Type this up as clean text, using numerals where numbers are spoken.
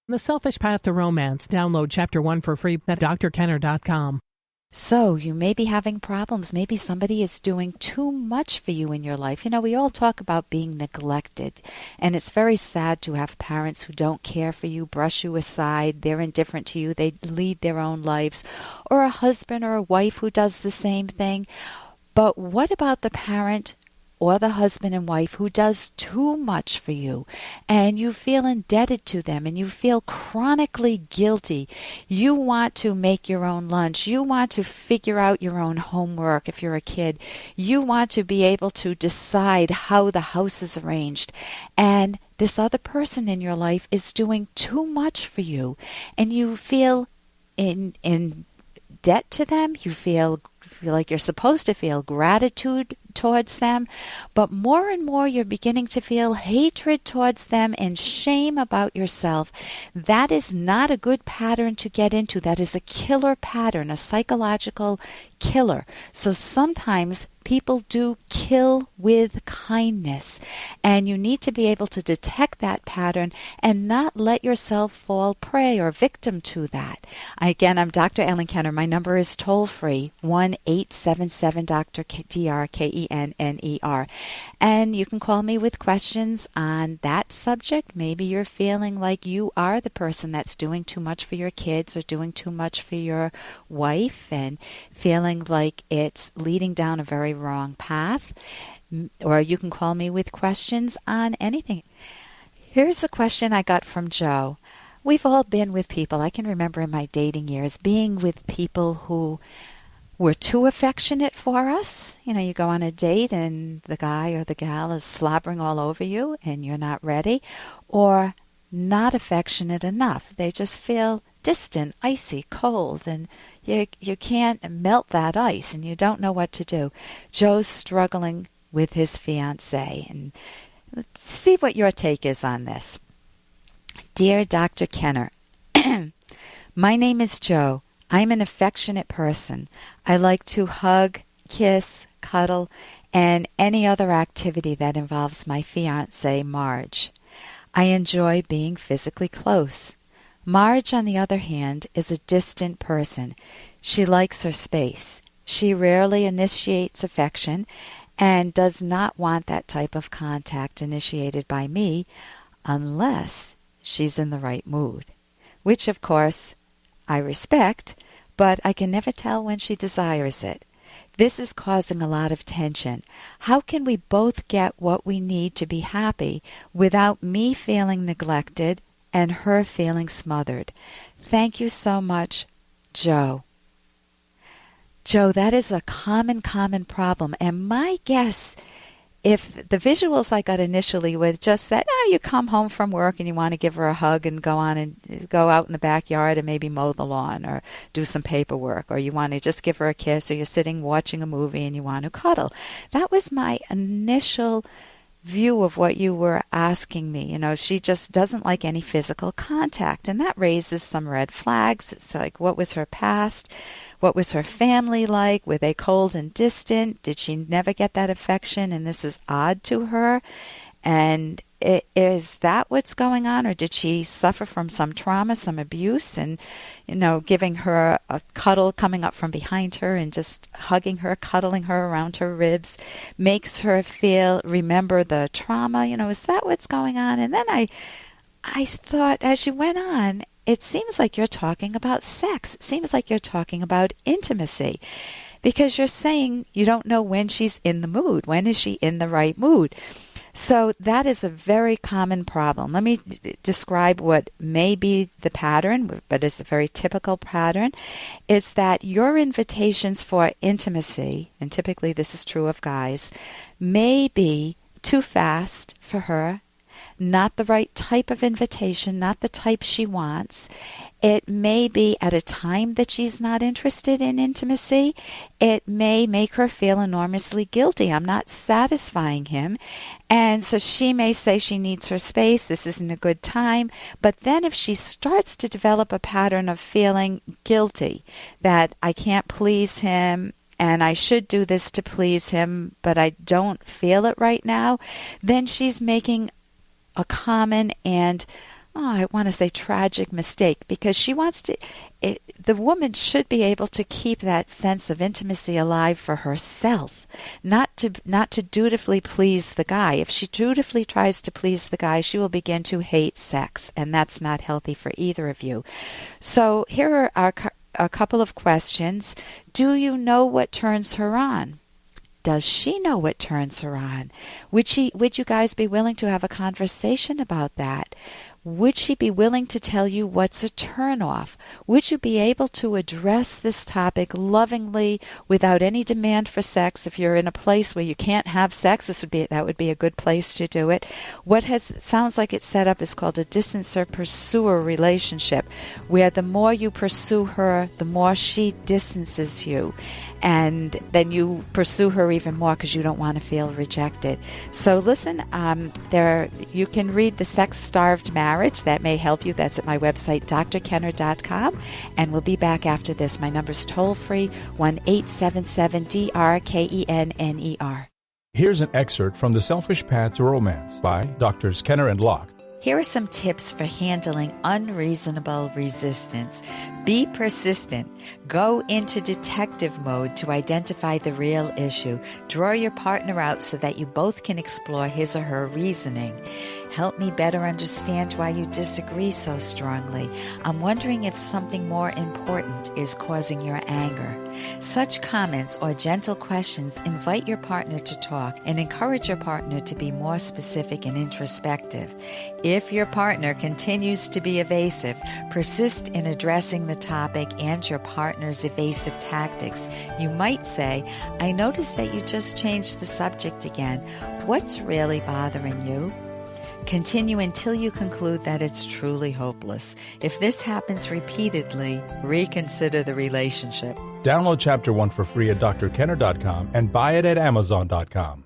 The Selfish Path to Romance. Download Chapter 1 for free at drkenner.com. So you may be having problems. Maybe somebody is doing too much for you in your life. You know, we all talk about being neglected, and it's very sad to have parents who don't care for you, brush you aside, they're indifferent to you, they lead their own lives, or a husband or a wife who does the same thing. But what about the parent or the husband and wife who does too much for you, and you feel indebted to them, and you feel chronically guilty? You want to make your own lunch. You want to figure out your own homework if you're a kid. You want to be able to decide how the house is arranged. And this other person in your life is doing too much for you, and you feel in debt to them. You feel like you're supposed to feel gratitude towards them, but more and more you're beginning to feel hatred towards them and shame about yourself. That is not a good pattern to get into. That is a killer pattern, a psychological killer. So sometimes people do kill with kindness, and you need to be able to detect that pattern and not let yourself fall prey or victim to that. Again, I'm Dr. Ellen Kenner. My number is toll-free, 1-877-DRKENNER. And you can call me with questions on that subject. Maybe you're feeling like you are the person that's doing too much for your kids or doing too much for your wife and feeling like it's leading down a very wrong path. Or you can call me with questions on anything. Here's a question I got from Joe. We've all been with people. I can remember in my dating years being with people who were too affectionate for us. You know, you go on a date and the guy or the gal is slobbering all over you and you're not ready, or not affectionate enough. They just feel distant, icy, cold, and you can't melt that ice and you don't know what to do. Joe's struggling with his fiancée, and let's see what your take is on this. Dear Dr. Kenner, my name is Joe. I'm an affectionate person. I like to hug, kiss, cuddle, and any other activity that involves my fiancée, Marge. I enjoy being physically close. Marge, on the other hand, is a distant person. She likes her space. She rarely initiates affection and does not want that type of contact initiated by me unless she's in the right mood, which, of course, I respect, but I can never tell when she desires it. This is causing a lot of tension. How can we both get what we need to be happy without me feeling neglected and her feeling smothered? Thank you so much, Joe. Joe, that is a common problem. And my guess, if the visuals I got initially with just that, you come home from work and you want to give her a hug and go out in the backyard and maybe mow the lawn or do some paperwork, or you want to just give her a kiss, or you're sitting watching a movie and you want to cuddle. That was my initial view of what you were asking me. You know, she just doesn't like any physical contact, and that raises some red flags. It's like, what was her past? What was her family like? Were they cold and distant? Did she never get that affection and this is odd to her? And is that what's going on? Or did she suffer from some trauma, some abuse, and, giving her a cuddle, coming up from behind her and just hugging her, cuddling her around her ribs, makes her remember the trauma? Is that what's going on? And then I thought, as you went on, it seems like you're talking about sex. It seems like you're talking about intimacy, because you're saying you don't know when she's in the mood. When is she in the right mood? So that is a very common problem. Let me describe what may be the pattern, but it's a very typical pattern, is that your invitations for intimacy, and typically this is true of guys, may be too fast for her, not the right type of invitation, not the type she wants. It may be at a time that she's not interested in intimacy. It may make her feel enormously guilty. I'm not satisfying him. And so she may say she needs her space. This isn't a good time. But then if she starts to develop a pattern of feeling guilty, that I can't please him, and I should do this to please him, but I don't feel it right now, then she's making a common and I want to say tragic mistake, because she wants to, the woman should be able to keep that sense of intimacy alive for herself, not to dutifully please the guy. If she dutifully tries to please the guy, she will begin to hate sex, and that's not healthy for either of you. So here are a couple of questions. Do you know what turns her on? Does she know what turns her on? Would you guys be willing to have a conversation about that? Would she be willing to tell you what's a turnoff? Would you be able to address this topic lovingly without any demand for sex? If you're in a place where you can't have sex, that would be a good place to do it. Sounds like it's set up is called a distant-pursuer relationship, where the more you pursue her, the more she distances you. And then you pursue her even more because you don't want to feel rejected. So listen, you can read The Sex-Starved Marriage. That may help you. That's at my website, drkenner.com. And we'll be back after this. My number's toll-free, 1-877-DRKENNER. Here's an excerpt from The Selfish Path to Romance by Drs. Kenner and Locke. Here are some tips for handling unreasonable resistance. Be persistent. Go into detective mode to identify the real issue. Draw your partner out so that you both can explore his or her reasoning. Help me better understand why you disagree so strongly. I'm wondering if something more important is causing your anger. Such comments or gentle questions invite your partner to talk and encourage your partner to be more specific and introspective. If your partner continues to be evasive, persist in addressing the topic and your partner's evasive tactics. You might say, I noticed that you just changed the subject again. What's really bothering you? Continue until you conclude that it's truly hopeless. If this happens repeatedly, reconsider the relationship. Download Chapter 1 for free at drkenner.com and buy it at amazon.com.